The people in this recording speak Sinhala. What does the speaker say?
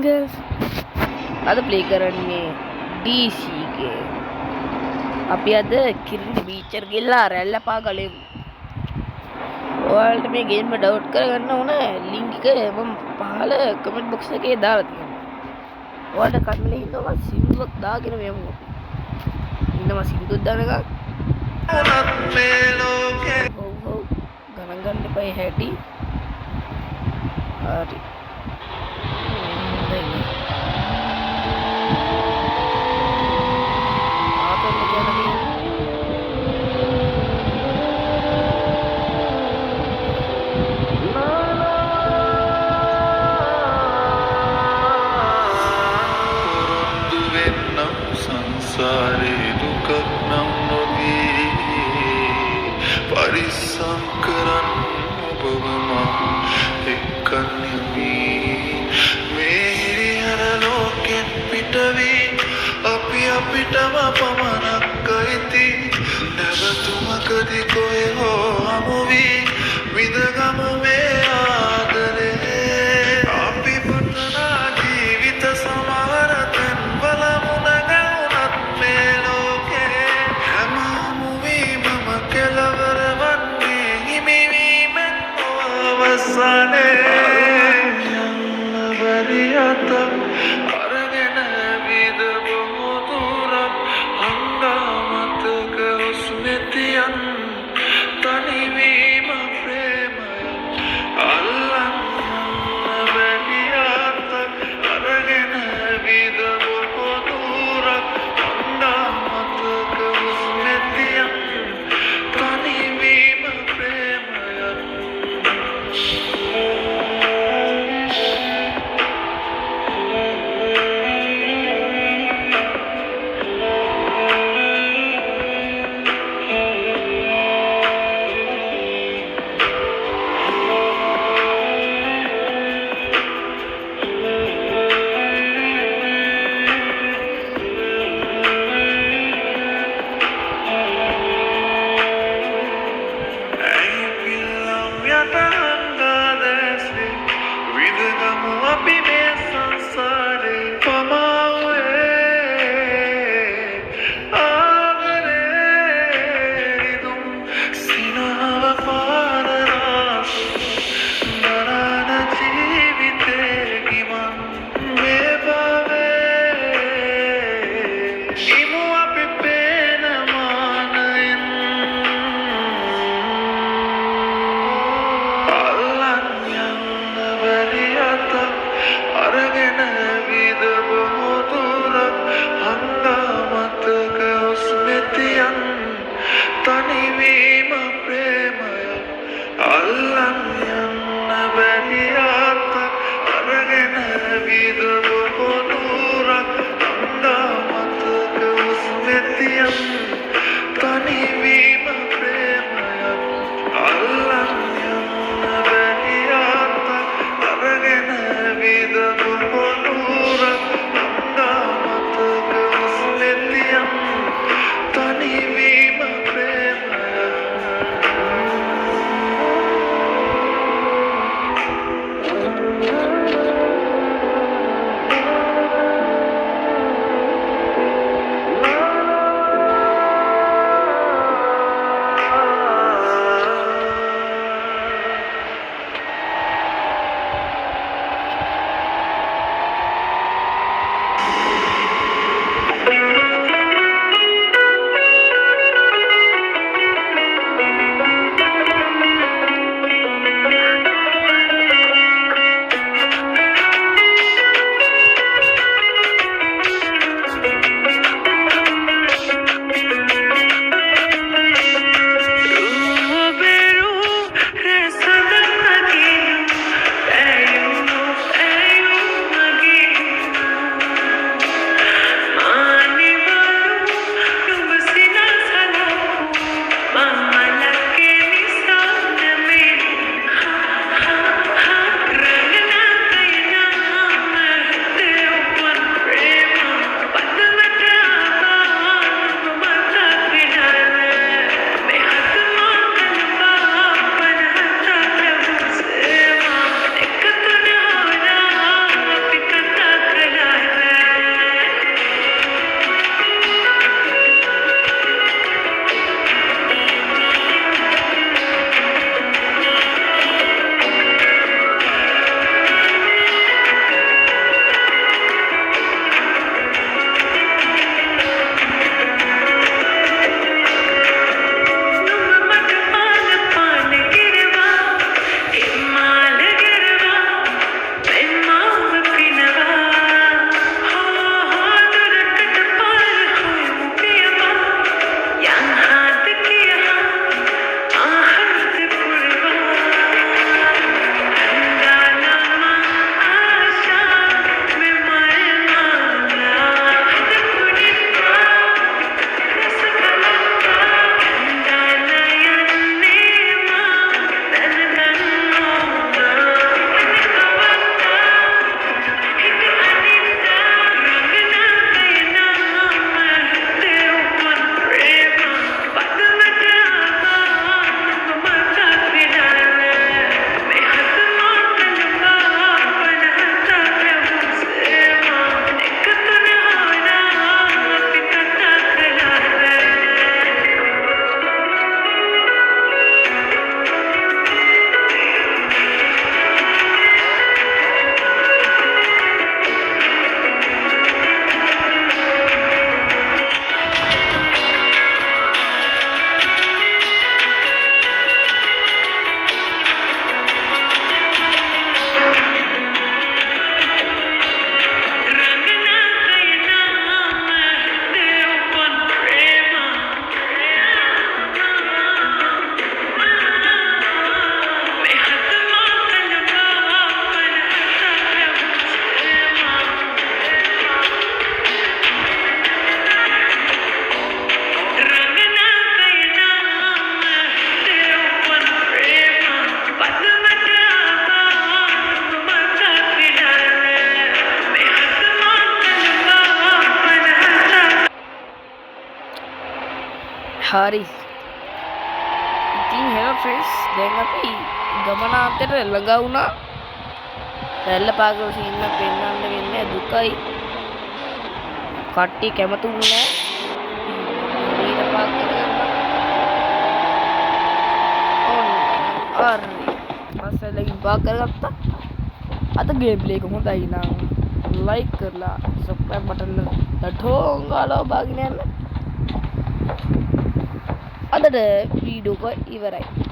girls. අද ප්ලේ කරන්නේ DC game. අපි අද කිරිඳි බීච් එකට ගිහලා රැල්ල පාගලෙමු. ඔයාලට මේ ගේම් එක ඩවුන්ලෝඩ් කරගන්න ඕන ලින්ක් එක මම පහල කමෙන්ට් බොක්ස් එකේ දාලා තියෙනවා. ඔයාලට කන්මලේ ඉන්නවා සින්දුවක් දාගෙන යමු. ඉන්නවා සින්දුවක් දානකම්. ඔව් ගණන් ගන්න එපා හැටි. හරි. සංසාරේ දුකක් නම් නොදී පරිස්සම් කරන්න ඔබව මම එක්කන්යමි මේ හිරිහර ලෝකෙන් පිටවී අපි අපිටම පමණක් අයිති නැවතුමකදී කොහේ හෝ හමු වී විඳගමු මේ ආදරේ අපි පතනා ජීවිත සමහර තැන්වල Sane Variyata Aragena vida bohudura Hangamataka usmetiyan Tanivima premaya Allan Variyata Aragena vida bohudura Hangamataka usmetiyan Tanivima premaya හරි ඉතින් හෙලෝ ෆ්‍රෙන්ඩ්ස් දැන් අපි ගමනාන්තයට ළඟා වුණා රැල්ල පාගල සීන්න පෙන්වන්න වෙන්නේ දුකයි කට්ටිය කැමතුන්නේ නැහැ ඊට පාක් කරගන්න හරි පස්සෙල්ලකින් පාක් කරගත්තා අද ගේම් ප්ලේ එක හොඳයි නම් ලයික් කරලා සබ්ස්ක්‍රයිබ් බටන් එක ඩොං ගාලා බාගෙන යන්න අදට වීඩියෝ එක ඉවරයි